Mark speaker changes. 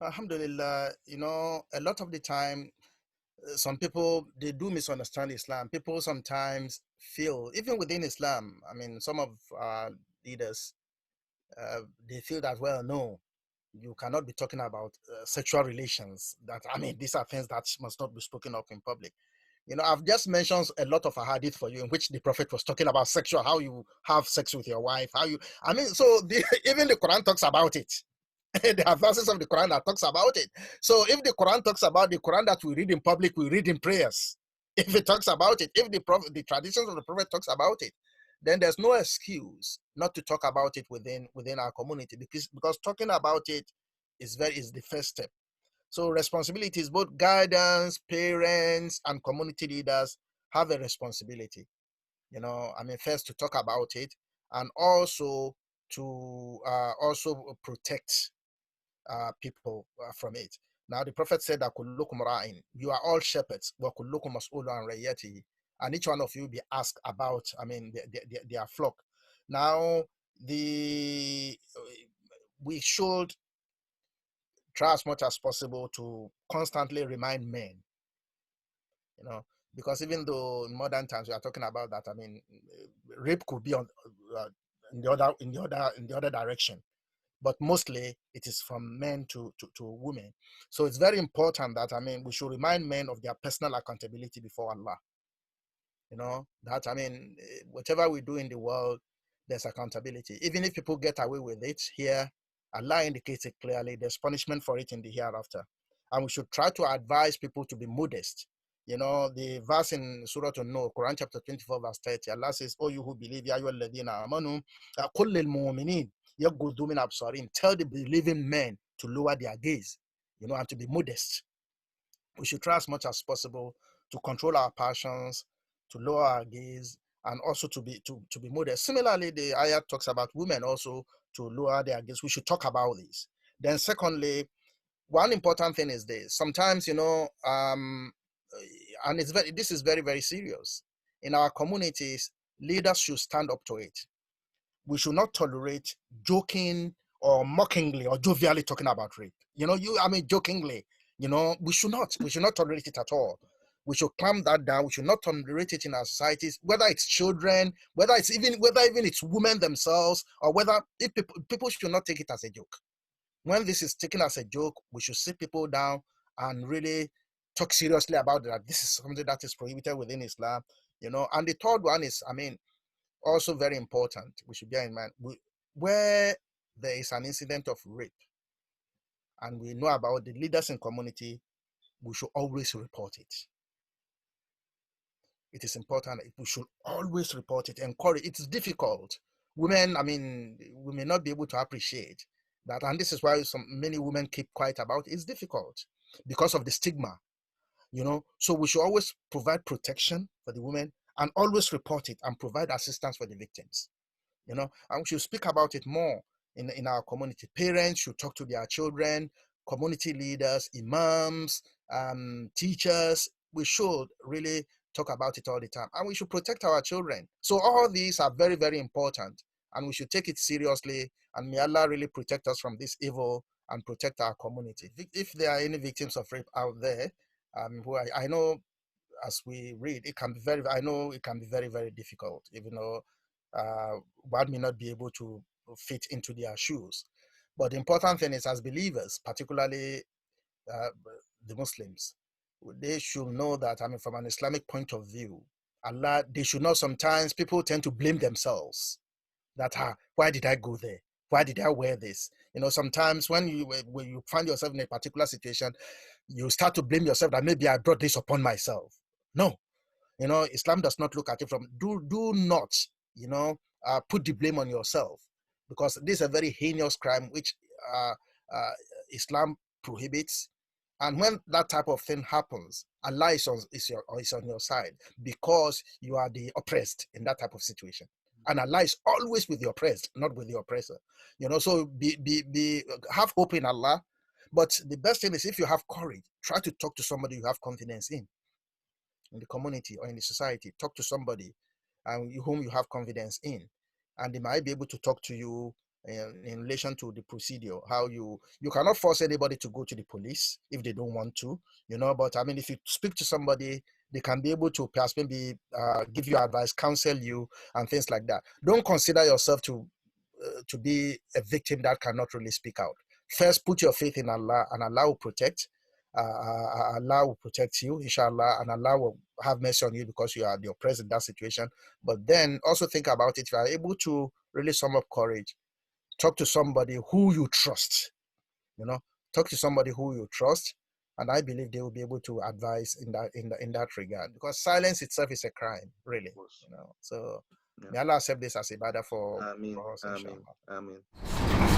Speaker 1: Alhamdulillah, a lot of the time, some people they do misunderstand Islam. People sometimes feel, even within Islam, I mean, some of our leaders, they feel that, well, no, you cannot be talking about sexual relations. That, I mean, these are things that must not be spoken of in public. I've just mentioned a lot of ahadith for you in which the Prophet was talking about sexual, how you have sex with your wife, I mean, so even the Quran talks about it. There are verses of the Quran that talks about it. So if the Quran talks about the Quran that we read in public, we read in prayers. If it talks about it, if the traditions of the Prophet talks about it, then there's no excuse not to talk about it within our community, because talking about it is the first step. So responsibilities, both guidance, parents, and community leaders have a responsibility. I mean, first to talk about it, and also to also protect people from it. Now, the Prophet said that kullukum ra'in, you are all shepherds, wa kullukum mas'ulun an ra'iyatihi, and each one of you be asked about, I mean, their flock. Now, we should try as much as possible to constantly remind men, you know, because even though in modern times we are talking about that, I mean, rape could be on in the other direction, but mostly it is from men to women. So it's very important that, I mean, we should remind men of their personal accountability before Allah. That, I mean, whatever we do in the world, there's accountability. Even if people get away with it here, Allah indicates it clearly, there's punishment for it in the hereafter. And we should try to advise people to be modest. The verse in Surah An-Nur, Quran chapter 24, verse 30, Allah says, "Oh, you who believe, ya ayyuhalladhina amanu, qul lil mu'minin yaghuddu min absarim." Tell the believing men to lower their gaze, and to be modest. We should try as much as possible to control our passions, to lower our gaze, and also to be modest. Similarly, the ayat talks about women also to lower their gaze. We should talk about this. Then secondly, one important thing is this. Sometimes, and this is very, very serious. In our communities, leaders should stand up to it. We should not tolerate joking or mockingly or jovially talking about rape. Jokingly, we should not tolerate it at all. We should clamp that down. We should not tolerate it in our societies, whether it's children, whether even it's women themselves, or whether if people should not take it as a joke. When this is taken as a joke, we should sit people down and really talk seriously about that. This is something that is prohibited within Islam, And the third one is, I mean, also very important. We should bear in mind, where there is an incident of rape, and we know about the leaders in community, we should always report it. It is important. We should always report it, encourage. It's difficult. Women, I mean, we may not be able to appreciate that, and this is why many women keep quiet about it. It's difficult because of the stigma, So we should always provide protection for the women and always report it and provide assistance for the victims, and we should speak about it more in our community. Parents should talk to their children, community leaders, imams, teachers. We should really talk about it all the time, and we should protect our children. So all these are very, very important, and we should take it seriously, and may Allah really protect us from this evil and protect our community. If there are any victims of rape out there, who I know, as we read, I know it can be very, very difficult, even though one may not be able to fit into their shoes. But the important thing is, as believers, particularly uh, the Muslims, they should know that, I mean, from an Islamic point of view, Allah, they should know sometimes people tend to blame themselves. That, why did I go there? Why did I wear this? Sometimes when you find yourself in a particular situation, you start to blame yourself that maybe I brought this upon myself. No, Islam does not look at it from, do not, put the blame on yourself, because this is a very heinous crime which uh, Islam prohibits. And when that type of thing happens, Allah is on your side, because you are the oppressed in that type of situation. And Allah is always with the oppressed, not with the oppressor. So have hope in Allah. But the best thing is, if you have courage, try to talk to somebody you have confidence in the community or in the society. Talk to somebody whom you have confidence in, and they might be able to talk to you in relation to the procedure, how you cannot force anybody to go to the police if they don't want to, but I mean, if you speak to somebody, they can be able to perhaps maybe give you advice, counsel you, and things like that. Don't consider yourself to be a victim that cannot really speak out. First, put your faith in Allah, and Allah will protect. Allah will protect you, inshallah, and Allah will have mercy on you because you're present in that situation. But then also think about it. If you are able to really sum up courage, talk to somebody who you trust. Talk to somebody who you trust, and I believe they will be able to advise in that regard, because silence itself is a crime, really. So may Allah accept this as ibadah for us, inshallah.
Speaker 2: Amen.